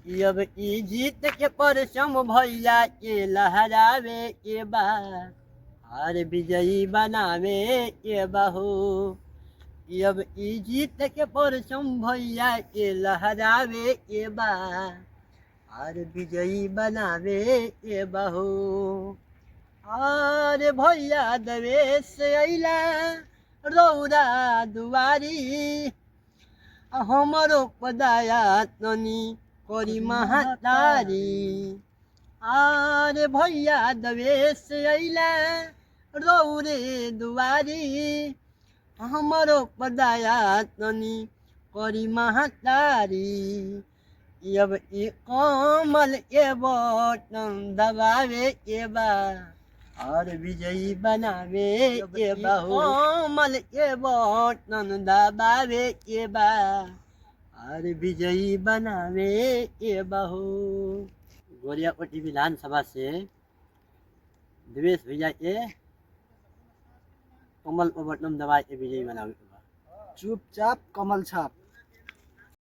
अब ई जीत के परचम भैया के लहरावे के बा हार विजयी बनावे के बहू अब ई जीत के परचम भैया के लहरावे के बा हार विजयी बनावे के बहू अरे भैया दवेश अइला रौरा दुआरी हमरो पदाया तनी करी महतारी आरे भैया दवेश अइला रौरे दुआरी हमरो पदाया तनी करी महतारी अब ई कमल के बटन दबावे के बा और विजयी बनावे के बहू कमल के बटन दबावे के बा और विजयी बनावे के बहू। गोरियाकोटी विधानसभा से देवेश भैया के कमल को बटन दबा के विजयी बनावे के बा। चुपचाप कमल छाप।